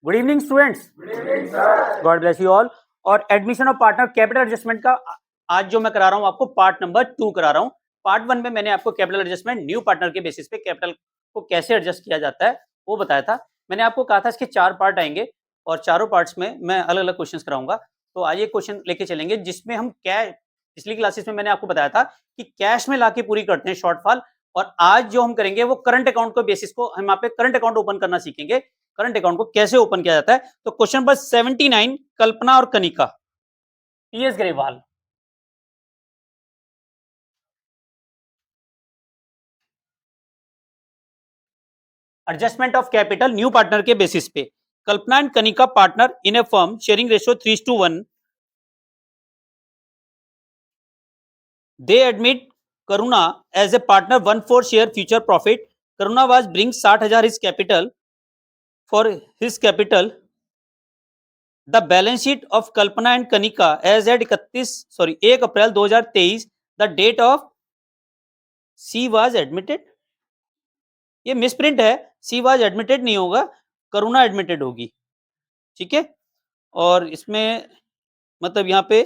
Good evening students, God bless you all. और admission of partner capital adjustment का आज जो मैं करा रहा हूं आपको पार्ट नंबर 2 करा रहा हूं। पार्ट 1 में मैंने आपको कैपिटल एडजस्टमेंट न्यू पार्टनर के बेसिस पे कैपिटल को कैसे एडजस्ट किया जाता है वो बताया था। मैंने आपको कहा था इसके 4 पार्ट आएंगे और चारों पार्ट्स में मैं अलग अलग क्वेश्चंस कराऊंगा। तो आज एक क्वेश्चन लेके चलेंगे जिसमें हम कैश, पिछली क्लासेस में मैंने आपको बताया था कि कैश में लाके पूरी करते हैं शॉर्टफॉल, और आज जो हम करेंगे वो करंट अकाउंट के बेसिस को हम यहाँ पे करंट अकाउंट ओपन करना सीखेंगे। करंट अकाउंट को कैसे ओपन किया जाता है। तो क्वेश्चन नंबर 79, कल्पना और Kanika, PS Grewal. Adjustment of capital new partner के बेसिस पे, Kalpana and Kanika partner in a firm sharing ratio 3:1। They admit Karuna as a partner 1/4 share future profit. Karuna was bring 60,000 his capital for his capital. The balance sheet of Kalpana and Kanika as at 1 April 2023। The date of she was admitted, ये misprint है, she was admitted नहीं होगा, करुणा admitted होगी। ठीक है, और इसमें मतलब यहाँ पे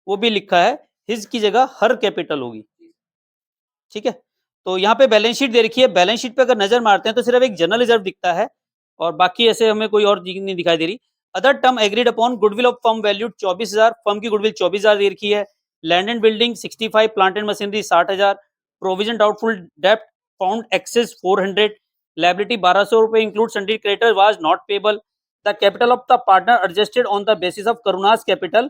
वो भी लिखा है, हिज की जगह हर कैपिटल होगी। ठीक है, तो यहाँ पे बैलेंस शीट दे रखी है। बैलेंस शीट पे अगर नजर मारते हैं तो सिर्फ एक जनरल रिजर्व दिखता है और बाकी ऐसे हमें कोई और चीज नहीं दिखाई दे रही। Other term agreed upon, goodwill of firm valued 24,000, firm की गुडविल 24,000 दे रखी है। Land and building 65, plant and machinery 60,000। Provision doubtful डेप्ट फाउंड एक्सेस 400। लायबिलिटी 1200 रुपए include sundry creditor was not payable. The capital of the partner adjusted on the basis of Karuna's capital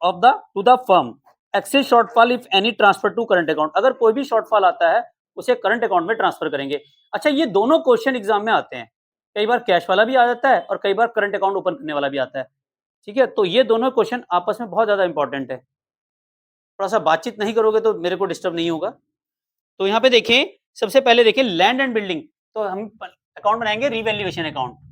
of the to the firm. Excess shortfall if any transfer to current account, अगर कोई भी shortfall आता है उसे current account में transfer करेंगे। अच्छा, ये दोनों क्वेश्चन एग्जाम में आते हैं, कई बार कैश वाला भी आ जाता है और कई बार करंट अकाउंट ओपन करने वाला भी आता है। ठीक है, तो ये दोनों क्वेश्चन आपस में बहुत ज्यादा इंपॉर्टेंट है। थोड़ा सा बातचीत नहीं करोगे तो मेरे को डिस्टर्ब नहीं होगा। तो यहाँ पे देखें, सबसे पहले देखें लैंड एंड बिल्डिंग, तो हम अकाउंट बनाएंगे रिवैल्यूएशन अकाउंट।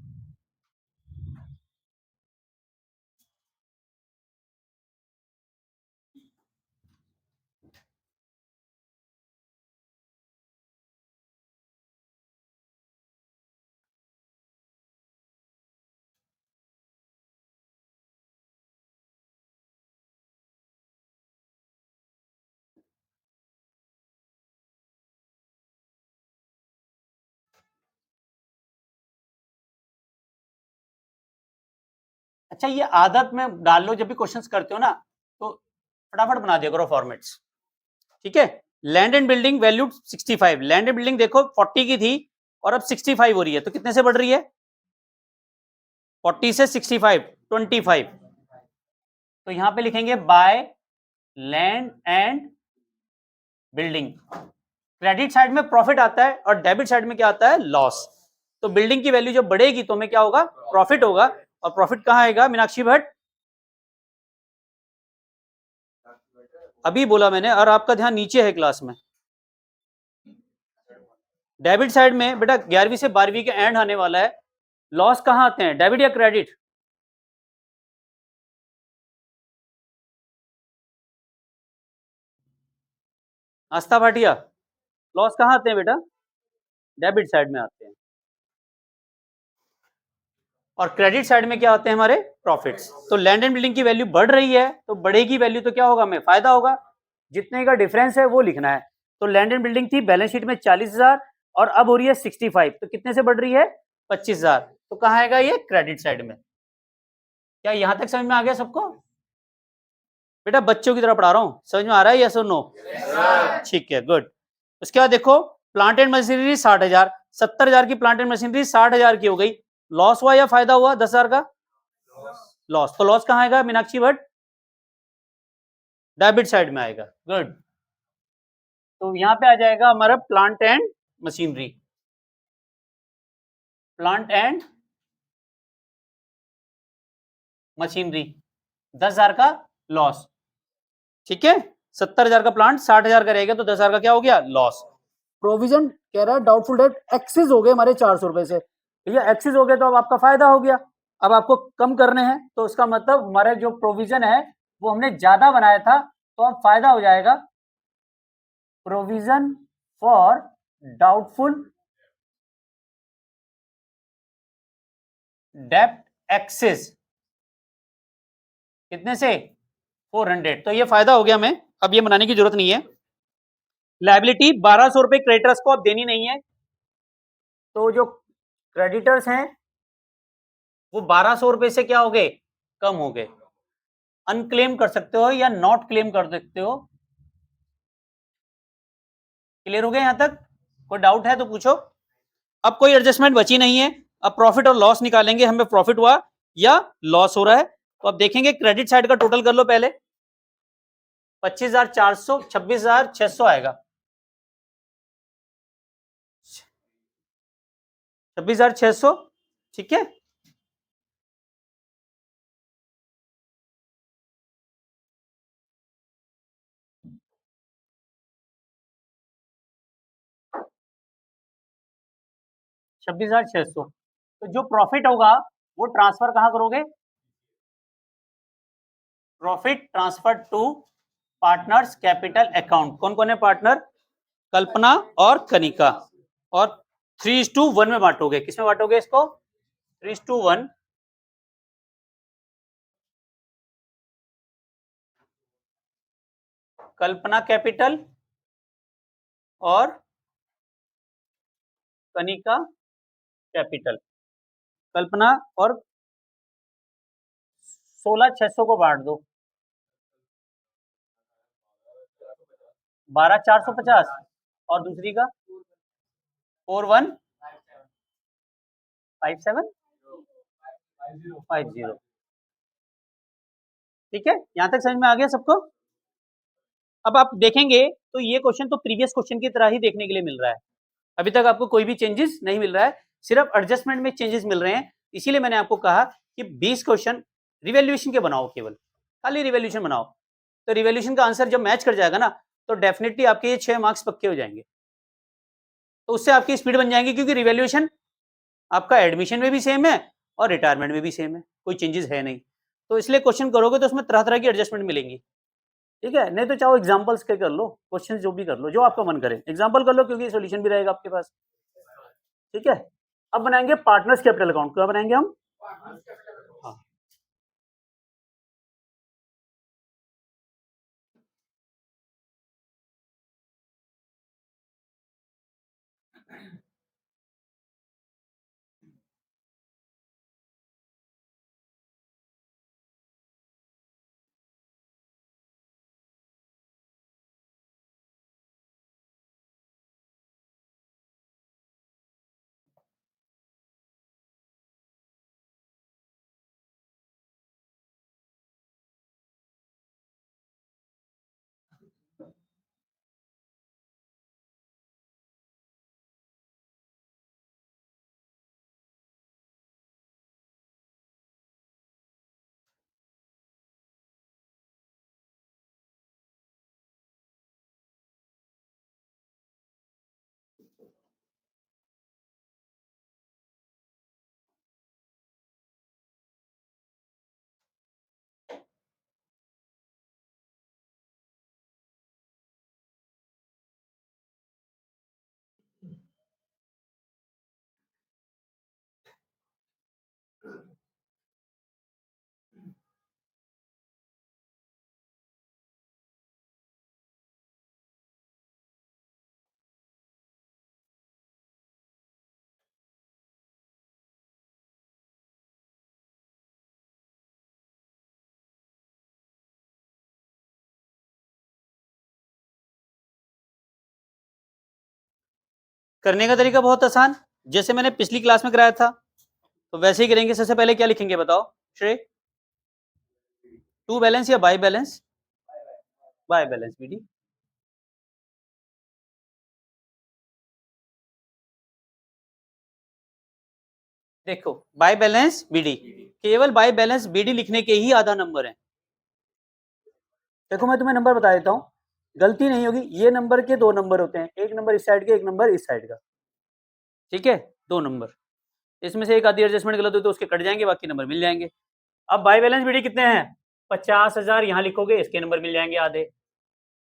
अच्छा, ये आदत में डाल लो, जब भी क्वेश्चंस करते हो ना तो फटाफट बना दिया करो फॉर्मेट्स। ठीक है, land and building value 65, land and building देखो 40 की थी और अब 65 हो रही है, तो कितने से बढ़ रही है? 40 से 65, 25। तो यहां पे लिखेंगे by land and building. Credit side में प्रॉफिट आता है और डेबिट साइड में क्या आता है? लॉस। तो बिल्डिंग की वैल्यू जब बढ़ेगी तो हमें क्या होगा? प्रॉफिट होगा। और प्रॉफिट कहां आएगा मीनाक्षी भट्ट? अभी बोला मैंने, और आपका ध्यान नीचे है क्लास में। डेबिट साइड में बेटा 11वीं से 12वीं के एंड आने वाला है, लॉस कहां आते हैं? डेबिट या क्रेडिट? आस्था भाटिया, लॉस कहां आते हैं बेटा? डेबिट साइड में आते हैं। और क्रेडिट साइड में क्या आते हैं हमारे? प्रॉफिट्स। तो लैंड एंड बिल्डिंग की वैल्यू बढ़ रही है तो बढ़ेगी वैल्यू, तो क्या होगा? हमें फायदा होगा। जितने का डिफरेंस है वो लिखना है। तो लैंड एंड बिल्डिंग थी बैलेंस शीट में 40,000 और अब हो रही है 65, तो कितने से बढ़ रही है? 25,000। तो कहां आएगा ये? क्रेडिट साइड में। क्या यहां तक समझ में आ गया सबको? बेटा बच्चों की तरह पढ़ा रहा हूं, समझ में आ रहा है? यस और नो? ठीक है, गुड। उसके बाद देखो प्लांट एंड मशीनरी 60,000, 70,000 की प्लांट एंड मशीनरी 60,000 की हो गई। लॉस हुआ या फायदा हुआ? 10,000 का लॉस। तो लॉस कहां आएगा मीनाक्षी भट्ट? डेबिट साइड में आएगा। गुड। तो यहां पे आ जाएगा हमारा plant and machinery. Plant and machinery 10,000 का लॉस। ठीक है, 70,000 का प्लांट 60,000 का रहेगा तो 10,000 का क्या हो गया? लॉस। प्रोविजन कह रहा है डाउटफुल डेट एक्सेस हो गए हमारे 400 रुपए से, भैया एक्सेस हो गए तो अब आपका फायदा हो गया। अब आपको कम करने हैं तो उसका मतलब हमारा जो प्रोविजन है वो हमने ज्यादा बनाया था, तो अब फायदा हो जाएगा। प्रोविजन फॉर डाउटफुल डेप्ट एक्सेस कितने से 400, तो ये फायदा हो गया हमें, अब ये बनाने की जरूरत नहीं है। लायबिलिटी 1200 रुपए क्रेडिटर्स को अब देनी नहीं है, तो जो क्रेडिटर्स हैं वो 1200 रुपए से क्या हो गए, कम हो गए। अनक्लेम कर सकते हो या नॉट क्लेम कर सकते हो। क्लियर हो गया यहां तक? कोई डाउट है तो पूछो। अब कोई एडजस्टमेंट बची नहीं है, अब प्रॉफिट और लॉस निकालेंगे, हमें प्रॉफिट हुआ या लॉस हो रहा है। तो अब देखेंगे क्रेडिट साइड का टोटल कर लो पहले, 25,400, 26,600 आएगा, 26,600, ठीक है। छब्बीस हजार छह सौ, तो जो प्रॉफिट होगा वो ट्रांसफर कहां करोगे, profit transfer to partners capital account. कौन कौन है पार्टनर, कल्पना और कनिका, और 3:1 में बांटोगे। किसमें बांटोगे इसको, 3:1। कल्पना कैपिटल और कनिका कैपिटल। कल्पना और 16,600 को बांट दो, 12,450, और दूसरी का 415750। ठीक है, यहां तक समझ में आ गया सबको। अब आप देखेंगे तो ये क्वेश्चन तो प्रीवियस क्वेश्चन की तरह ही देखने के लिए मिल रहा है, अभी तक आपको कोई भी चेंजेस नहीं मिल रहा है, सिर्फ एडजस्टमेंट में चेंजेस मिल रहे हैं। इसीलिए मैंने आपको कहा कि 20 क्वेश्चन रिवैल्यूएशन के बनाओ, केवल खाली रिवैल्यूएशन बनाओ, तो रिवैल्यूएशन का आंसर जब मैच कर जाएगा ना, तो डेफिनेटली आपके ये 6 मार्क्स पक्के हो जाएंगे, तो उससे आपकी स्पीड बन जाएंगी, क्योंकि रिवैल्यूएशन आपका एडमिशन में भी सेम है और रिटायरमेंट में भी सेम है, कोई चेंजेस है नहीं। तो इसलिए क्वेश्चन करोगे तो उसमें तरह तरह की एडजस्टमेंट मिलेंगी, ठीक है। नहीं तो चाहो एग्जांपल्स के कर लो, क्वेश्चन जो भी कर लो, जो आपका मन करे एग्जांपल कर लो, क्योंकि सॉल्यूशन भी रहेगा आपके पास, ठीक है। अब बनाएंगे पार्टनर्स कैपिटल अकाउंट, क्या बनाएंगे हम, हाँ। करने का तरीका बहुत आसान, जैसे मैंने पिछली क्लास में कराया था, तो वैसे ही करेंगे। सबसे पहले क्या लिखेंगे बताओ श्रेय, टू बैलेंस या by balance, by balance BD. देखो बाय बैलेंस बीडी, केवल बाय बैलेंस बीडी लिखने के ही आधा नंबर है। देखो मैं तुम्हें नंबर बता देता हूँ, गलती नहीं होगी। ये नंबर के 2 नंबर होते हैं, एक नंबर इस साइड के, एक नंबर इस साइड का, ठीक है, 2 नंबर। इसमें से एक आधी एडजस्टमेंट गलत हो तो उसके कट जाएंगे, बाकी नंबर मिल जाएंगे। अब बाय बैलेंस बीडी कितने हैं, 50,000 यहाँ लिखोगे, इसके नंबर मिल जाएंगे आधे,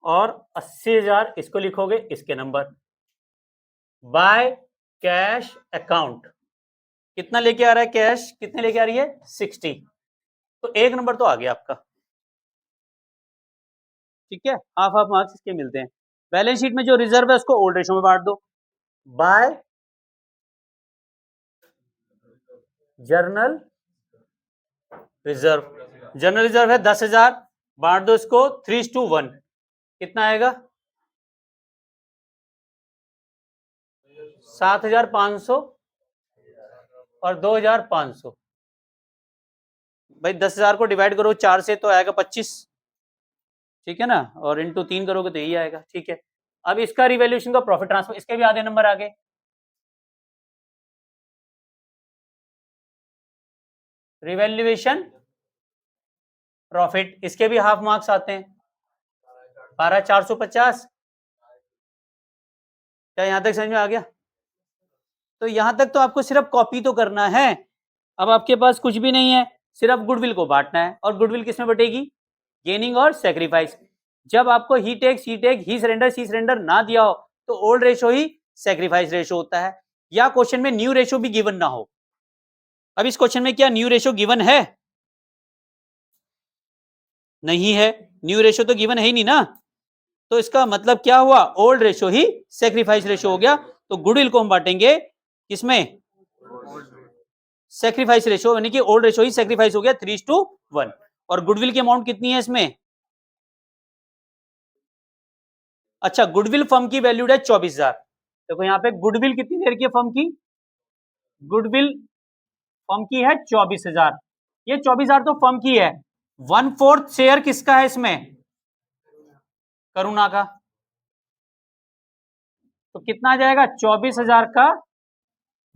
और 80,000 इसको लिखोगे, इसके नंबर। बाय कैश अकाउंट कितना लेके आ रहा है कैश, कितने लेके आ रही है 60, तो 1 नंबर तो आ गया आपका। ठीक है, हाफ हाफ मार्क्स इसके मिलते हैं। बैलेंस शीट में जो रिजर्व है उसको ओल्ड रेशो में बांट दो, by general reserve. General reserve है 10,000, बांट दो इसको 3:1, कितना आएगा 7,500 और 2,500। भाई 10,000 को डिवाइड करो 4 से तो आएगा 25, ठीक है ना, और इंटू 3 करोगे तो यही आएगा। ठीक है, अब इसका रिवैल्यूएशन का प्रॉफिट ट्रांसफर, इसके भी आधे नंबर आ गए। रिवैल्यूएशन प्रॉफिट, इसके भी हाफ मार्क्स आते हैं 12,450। क्या यहां तक समझ में आ गया? तो यहां तक तो आपको सिर्फ कॉपी तो करना है। अब आपके पास कुछ भी नहीं है, सिर्फ गुडविल को बांटना है, और गुडविल किस में बटेगी, गेनिंग और सेक्रीफाइस। जब आपको ही टेक ही सरेंडर ना दिया हो तो ओल्ड रेशो ही सेक्रीफाइस रेशो होता है, या क्वेश्चन में न्यू रेशो भी गिवन ना हो। अब इस क्वेश्चन में क्या न्यू रेशो गिवन है? नहीं है, न्यू रेशो तो गिवन है ही नहीं ना, तो इसका मतलब क्या हुआ, ओल्ड रेशो ही सेक्रीफाइस रेशो हो गया। तो गुडविल को हम बांटेंगे किसमें, सेक्रीफाइस रेशो, यानी कि ओल्ड रेशो ही सेक्रीफाइस हो गया 3:1। और गुडविल की अमाउंट कितनी है इसमें, अच्छा गुडविल फर्म की वैल्यूड है 24,000। देखो यहाँ पे गुडविल कितनी देर की है फर्म की, गुडविल फर्म की है 24,000, ये 24,000 तो फर्म की है, 1/4 शेयर किसका है इसमें, करुणा का। तो कितना आ जाएगा 24,000 का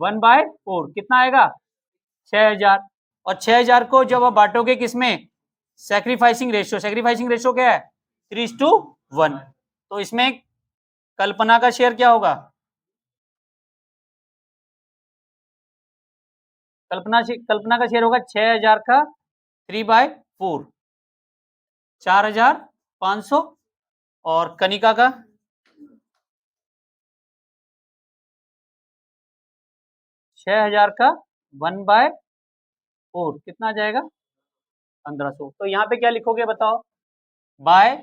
1/4 कितना आएगा 6,000, और 6,000 को जब आप बांटोगे किसमें, सेक्रीफाइसिंग रेशियो क्या है 3:1। तो इसमें कल्पना का शेयर क्या होगा, कल्पना का शेयर होगा 6,000 का 3/4, 4,500, और कनिका का 6,000 का 1/4 कितना आ जाएगा 1,500। तो यहाँ पे क्या लिखोगे बताओ, by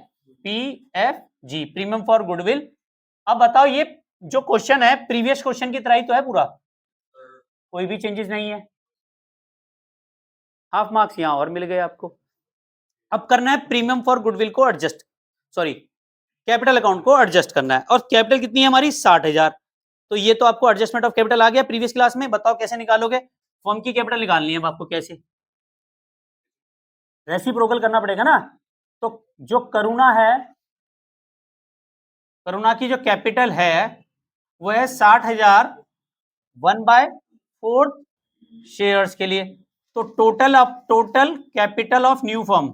PFG, premium for goodwill. अब बताओ ये जो क्वेश्चन है प्रीवियस क्वेश्चन की तरह ही तो है पूरा, कोई भी चेंजेस नहीं है, हाफ मार्क्स यहां और मिल गए आपको। अब करना है प्रीमियम फॉर गुडविल को एडजस्ट, सॉरी कैपिटल अकाउंट को एडजस्ट करना है, और कैपिटल कितनी है हमारी 60,000। तो ये तो आपको एडजस्टमेंट ऑफ कैपिटल आ गया प्रीवियस क्लास में, बताओ कैसे निकालोगे, फर्म की कैपिटल निकालनी है आपको, कैसे, रेसिप्रोकल करना पड़ेगा ना। तो जो करुणा है, करुणा की जो कैपिटल है वो है 60,000 1/4 शेयर्स के लिए। तो total capital of new firm,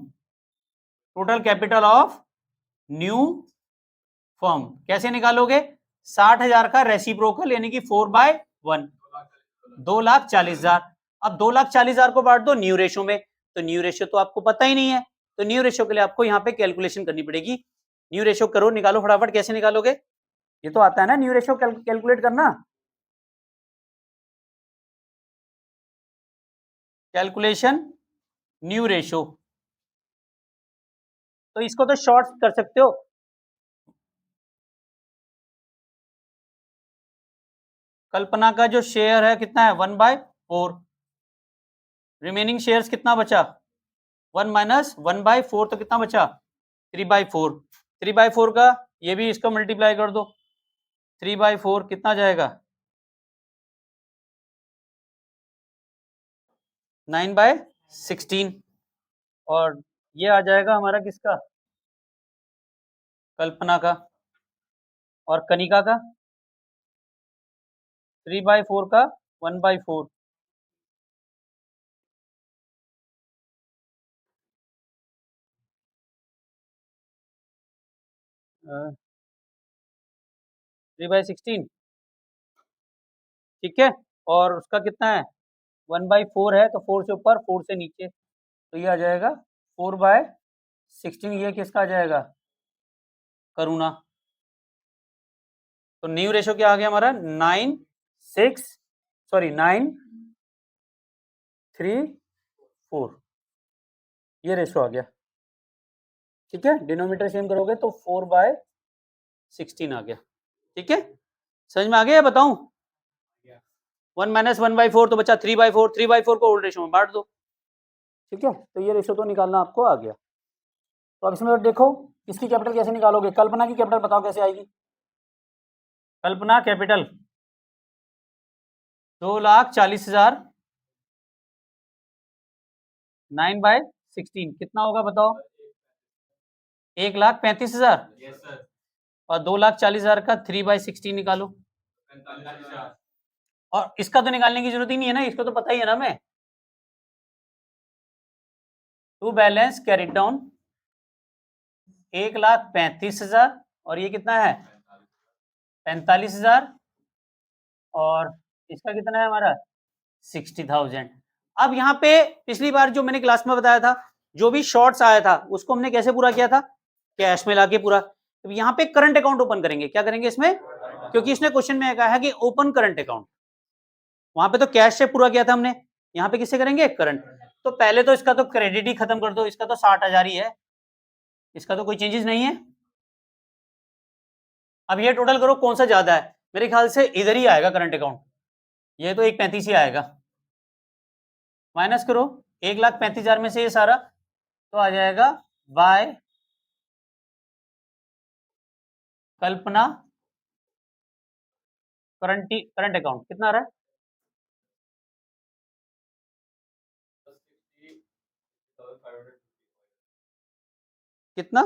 total capital of new firm कैसे निकालोगे, 60,000 का रेसिप्रोकल यानी कि 4/1, 2,40,000। अब 2,40,000 को बांट दो न्यू रेशो में, तो न्यू रेशो तो आपको पता ही नहीं है, तो न्यू रेशो के लिए आपको यहाँ पे कैलकुलेशन करनी पड़ेगी। न्यू रेशो करो, निकालो फटाफट, कैसे निकालोगे, ये तो आता है ना न्यू रेशो कैलकुलेट करना, कैलकुलेशन न्यू रेशो। तो इसको तो शॉर्ट कर सकते हो, कल्पना का जो शेयर है कितना है 1/4, रिमेनिंग शेयर्स कितना बचा 1 माइनस 1/4, तो कितना बचा 3/4, 3/4 का ये भी इसका मल्टीप्लाई कर दो, 3/4 कितना जाएगा 9/16, और ये आ जाएगा हमारा किसका, कल्पना का, और कनिका का 3/4 का 1/4। 3/16, ठीक है, और उसका कितना है 1/4 है, तो 4 से ऊपर 4 से नीचे, तो ये आ जाएगा 4/16, ये किसका आ जाएगा करुणा। तो न्यू रेशो क्या आ गया हमारा 9 6, सॉरी 9 3:4, ये रेशो आ गया। ठीक है, डिनोमिनेटर सेम करोगे तो 4/16 आ गया। ठीक है, समझ में आ गया? बताऊं 1 - 1/4 तो बचा 3/4, 3/4 को ओल्ड रेशो में बांट दो। ठीक है, तो ये रेशो तो निकालना आपको आ गया। तो अब इसमें देखो इसकी कैपिटल कैसे निकालोगे, कल्पना की कैपिटल बताओ कैसे आएगी। कल्पना कैपिटल 2,40,000, 9/16 कितना होगा बताओ? 1,35,000 और 2,40,000 का 3/16 निकालो। और इसका तो निकालने की जरूरत ही नहीं है ना, इसको तो पता ही है ना मैं। टू बैलेंस कैरी डाउन 1,35,000 और ये कितना है 45,000 और इसका कितना है हमारा 60,000। अब यहाँ पे पिछली बार जो मैंने क्लास में बताया था, जो भी शॉर्ट्स आया था उसको हमने कैसे पूरा किया था, कैश में लाके पूरा। तो यहाँ पे करंट अकाउंट ओपन करेंगे, क्या करेंगे इसमें, क्योंकि इसने क्वेश्चन में कहा है कि ओपन करंट अकाउंट। वहां पे तो कैश से पूरा किया था हमने, यहाँ पे किससे करेंगे, करंट। तो पहले तो इसका तो क्रेडिट ही खत्म कर दो, इसका तो 60,000 ही है, इसका तो कोई चेंजेस नहीं है। अब ये टोटल करो कौन सा ज्यादा है, मेरे ख्याल से इधर ही आएगा करंट अकाउंट, ये तो 1,35,000 ही आएगा। माइनस करो 1,35,000 में से ये सारा, तो आ जाएगा बाय कल्पना करंट अकाउंट कितना आ रहा है, कितना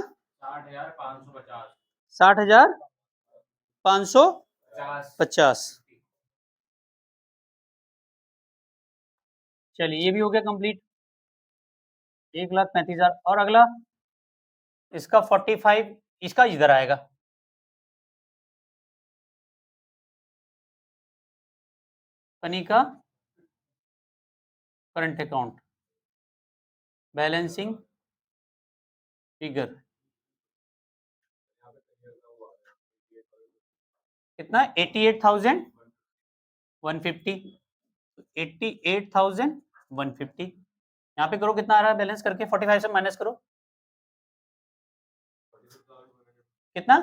60,550। चलिए ये भी हो गया कंप्लीट, 1,35,000। और अगला इसका 45, इसका इधर आएगा, फनी का करंट अकाउंट बैलेंसिंग फिगर कितना 88,150, 88,150। यहाँ पे करो कितना आ रहा है बैलेंस करके, 45 से माइनस करो कितना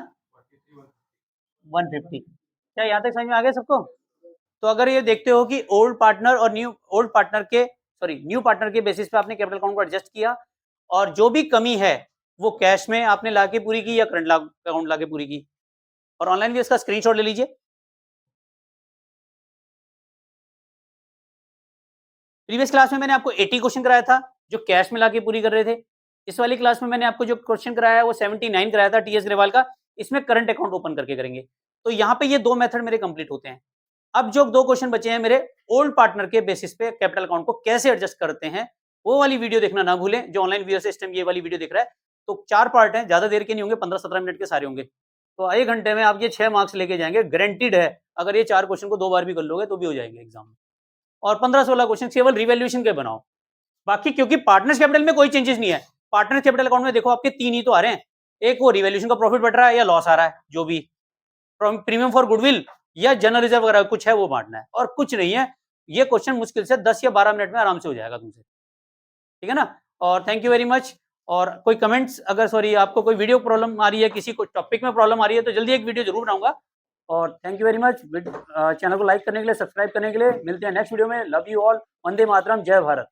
150। क्या यहाँ तक समझ में आ गया सबको? तो अगर ये देखते हो कि ओल्ड पार्टनर और न्यू पार्टनर के बेसिस पे आपने कैपिटल अकाउंट को एडजस्ट किया, और जो भी कमी है वो कैश में आपने लाके पूरी की या करंट अकाउंट लाके पूरी की। और ऑनलाइन भी इसका स्क्रीनशॉट ले लीजिए। प्रीवियस क्लास में मैंने आपको 80 क्वेश्चन कराया था जो कैश में लाके पूरी कर रहे थे। इस वाली क्लास में मैंने आपको जो क्वेश्चन कराया है वो 79 कराया था टीएस ग्रेवाल का, इसमें करंट अकाउंट ओपन करके करेंगे। तो यहाँ पे ये दो मेथड मेरे कंप्लीट होते हैं। अब जो दो क्वेश्चन बचे हैं मेरे ओल्ड पार्टनर के बेसिस पे कैपिटल अकाउंट को कैसे एडजस्ट करते हैं, वो वाली वीडियो देखना ना भूलें। जो ऑनलाइन व्यूअर सिस्टम ये वाली वीडियो देख रहा है, तो 4 पार्ट हैं, ज्यादा देर के नहीं होंगे, 15-17 मिनट के सारे होंगे। तो 1 घंटे में आप ये 6 मार्क्स लेके जाएंगे, गारंटीड है। अगर ये 4 क्वेश्चन को 2 बार भी कर लोगे तो भी हो जाएंगे एग्जाम में। और 15-16 क्वेश्चन केवल रिवैल्यूएशन के बनाओ। बाकी क्योंकि पार्टनर्स कैपिटल में कोई चेंजेस नहीं है, पार्टनर कैपिटल अकाउंट में देखो आपके 3 ही तो आ रहे हैं, एक वो रिवैल्यूएशन का प्रॉफिट बढ़ रहा है या लॉस आ रहा है, जो भी प्रीमियम फॉर गुडविल या जनरल रिजर्व वगैरह कुछ है वो बांटना है, और कुछ नहीं है। ये क्वेश्चन मुश्किल से 10 या 12 मिनट में आराम से हो जाएगा तुमसे, ठीक है ना। और थैंक यू वेरी मच। और कोई कमेंट्स, अगर सॉरी आपको कोई वीडियो प्रॉब्लम आ रही है, किसी को टॉपिक में प्रॉब्लम आ रही है, तो जल्दी एक वीडियो जरूर बनाऊंगा। और thank you very much channel को लाइक करने के लिए, सब्सक्राइब करने के लिए। मिलते हैं नेक्स्ट वीडियो में। Love you all. Vande Mataram, जय भारत।